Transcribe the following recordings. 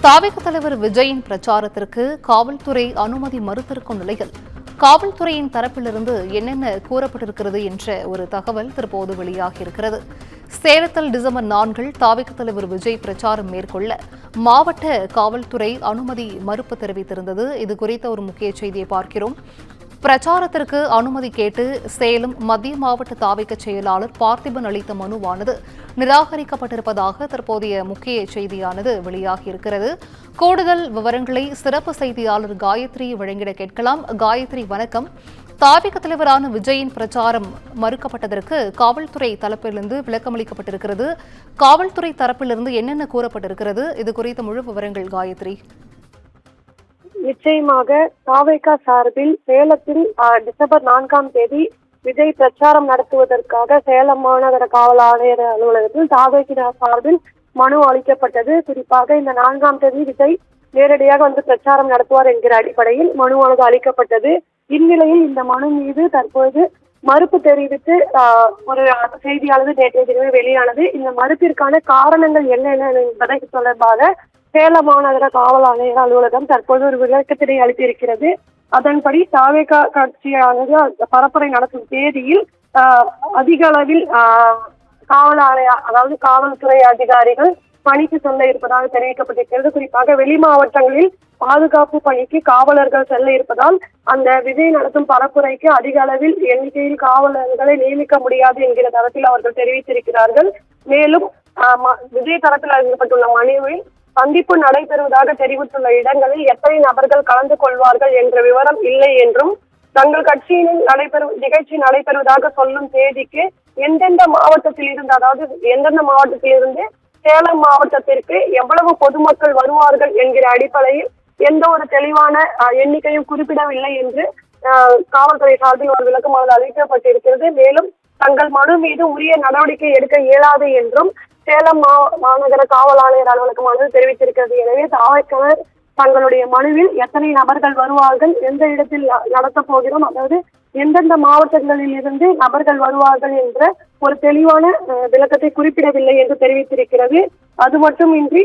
தாவேக தலைவர் விஜயின் பிரச்சாரத்திற்கு காவல்துறை அனுமதி மறுத்திருக்கும் நிலையில் காவல்துறையின் தரப்பிலிருந்து என்னென்ன கூறப்பட்டிருக்கிறது என்ற ஒரு தகவல் தற்போது வெளியாகியிருக்கிறது. சேலத்தில் டிசம்பர் 4 தாவேக தலைவர் விஜய் பிரச்சாரம் மேற்கொள்ள மாவட்ட காவல்துறை அனுமதி மறுப்பு தெரிவித்திருந்தது. இது குறித்த ஒரு முக்கிய செய்தியை பார்க்கிறோம். பிரச்சாரத்திற்கு அனுமதி கேட்டு சேலம் மத்திய மாவட்ட தாவேக செயலாளர் பார்த்திபன் அளித்த மனுவானது நிராகரிக்கப்பட்டிருப்பதாக தற்போதைய முக்கிய செய்தியானது வெளியாகியிருக்கிறது. கூடுதல் விவரங்களை சிறப்பு செய்தியாளர் காயத்ரி வழங்கிட கேட்கலாம். காயத்ரி, வணக்கம். தாவேக தலைவரான விஜயின் பிரச்சாரம் மறுக்கப்பட்டதற்கு காவல்துறை தரப்பிலிருந்து விளக்கமளிக்கப்பட்டிருக்கிறது. காவல்துறை தரப்பிலிருந்து என்னென்ன கூறப்பட்டிருக்கிறது? இது குறித்த முழு விவரங்கள் காயத்ரி. நிச்சயமாக தாவேகா சார்பில் சேலத்தில் டிசம்பர் 4 விஜய் பிரச்சாரம் நடத்துவதற்காக சேலம் மாநகர காவல் ஆணையர் அலுவலகத்தில் தாவேகா சார்பில் மனு அளிக்கப்பட்டது. குறிப்பாக இந்த 4 விஜய் நேரடியாக வந்து பிரச்சாரம் நடத்துவார் என்கிற அடிப்படையில் மனுவானது அளிக்கப்பட்டது. இந்நிலையில் இந்த மனு மீது தற்போது மறுப்பு தெரிவித்து ஒரு செய்தியானது நேற்றைய தினமே வெளியானது. இந்த மறுப்பிற்கான காரணங்கள் என்னென்ன என்பதை தொடர்பாக சேலம் மாநகர காவல் ஆணையர் அலுவலகம் தற்போது ஒரு விளக்கத்தினை அளித்திருக்கிறது. அதன்படி தாவேகா கட்சியானது பரப்புரை நடத்தும் தேதியில் அதிக அளவில் காவல் ஆணையர் அதாவது காவல்துறை அதிகாரிகள் பணிக்கு செல்ல இருப்பதாக தெரிவிக்கப்பட்டிருக்கிறது. குறிப்பாக வெளி மாவட்டங்களில் பாதுகாப்பு பணிக்கு காவலர்கள் செல்ல இருப்பதால் அந்த விஜய் நடத்தும் பரப்புரைக்கு அதிக அளவில் எண்ணிக்கையில் காவலர்களை நியமிக்க முடியாது என்கிற தரத்தில் அவர்கள் தெரிவித்திருக்கிறார்கள். மேலும் விஜய் தரப்பில் அளிக்கப்பட்டுள்ள மனுவில் சந்திப்பு நடைபெறுவதாக தெரிவித்துள்ள இடங்களில் எத்தனை நபர்கள் கலந்து கொள்வார்கள் என்ற விவரம் இல்லை என்றும், தங்கள் கட்சியில் நிகழ்ச்சி நடைபெறுவதாக சொல்லும் தேதிக்கு எந்தெந்த மாவட்டத்தில் இருந்து, அதாவது எந்தெந்த மாவட்டத்தில் இருந்து சேலம் மாவட்டத்திற்கு எவ்வளவு பொதுமக்கள் வருவார்கள் என்கிற அடிப்படையில் எந்த ஒரு தெளிவான எண்ணிக்கையும் குறிப்பிடவில்லை என்று காவல்துறை சார்பில் ஒரு விளக்கமானது அளிக்கப்பட்டிருக்கிறது. மேலும் தங்கள் மனு மீது உரிய நடவடிக்கை எடுக்க இயலாது என்றும் சேலம் மாநகர காவல் ஆணையர் அலுவலகமானது தெரிவித்திருக்கிறது. எனவே தாவேகா தங்களுடைய மனுவில் எத்தனை நபர்கள் வருவார்கள், எந்த இடத்தில் நடத்தப் போகிறோம், அதாவது எந்தெந்த மாவட்டங்களில் இருந்து நபர்கள் வருவார்கள் என்ற ஒரு தெளிவான விளக்கத்தை குறிப்பிடவில்லை என்று தெரிவித்திருக்கிறது. அது மட்டுமின்றி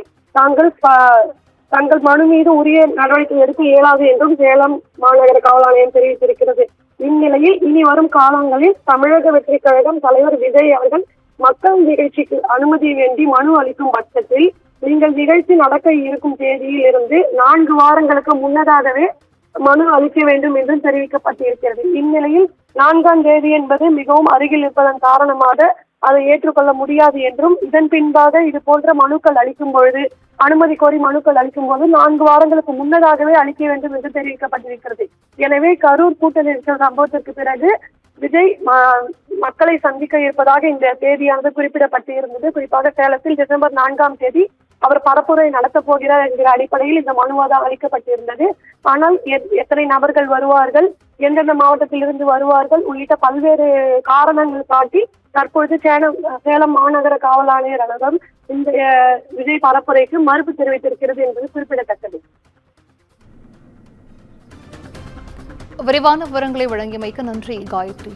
தங்கள் மனு மீது உரிய நடவடிக்கை எடுக்க இயலாது என்றும் சேலம் மாநகர காவல் ஆணையம் தெரிவித்திருக்கிறது. இந்நிலையில் இனி வரும் காலங்களில் தமிழக வெற்றி கழகம் தலைவர் விஜய் அவர்கள் மக்கள் நிகழ்ச்சிக்கு அனுமதி வேண்டி மனு அளிக்கும் பட்சத்தில் நீங்கள் நிகழ்ச்சி நடக்க இருக்கும் தேதியில் இருந்து 4 வாரங்களுக்கு முன்னதாகவே மனு அளிக்க வேண்டும் என்றும் தெரிவிக்கப்பட்டிருக்கிறது. இந்நிலையில் 4 என்பது மிகவும் அருகில் இருப்பதன் காரணமாக அதை ஏற்றுக்கொள்ள முடியாது என்றும், இதன் பின்பாக இது போன்ற மனுக்கள் அளிக்கும் பொழுது அனுமதி கோரி மனுக்கள் அளிக்கும் போது 4 வாரங்களுக்கு முன்னதாகவே அளிக்க வேண்டும் என்று தெரிவிக்கப்பட்டிருக்கிறது. எனவே கரூர் கூட்ட நெரிசல் சம்பவத்திற்கு பிறகு விஜய் மக்களை சந்திக்க இருப்பதாக இந்த தேதியானது குறிப்பிடப்பட்டிருந்தது. குறிப்பாக சேலத்தில் டிசம்பர் 4 அவர் பரப்புரை நடத்தப் போகிறார் என்கிற அடிப்படையில் இந்த மனுவாதான் அளிக்கப்பட்டிருந்தது. ஆனால் எத்தனை நபர்கள் வருவார்கள், எந்தெந்த மாவட்டத்திலிருந்து வருவார்கள் உள்ளிட்ட பல்வேறு காரணங்கள் காட்டி தற்பொழுது சேலம் மாநகர காவல் ஆணையர் அலுவலகம் இந்த விஜய் பரப்புரைக்கு மறுப்பு தெரிவித்திருக்கிறது என்பது குறிப்பிடத்தக்கது. விரிவான விவரங்களை வழங்கியமைக்கு நன்றி காயத்ரி.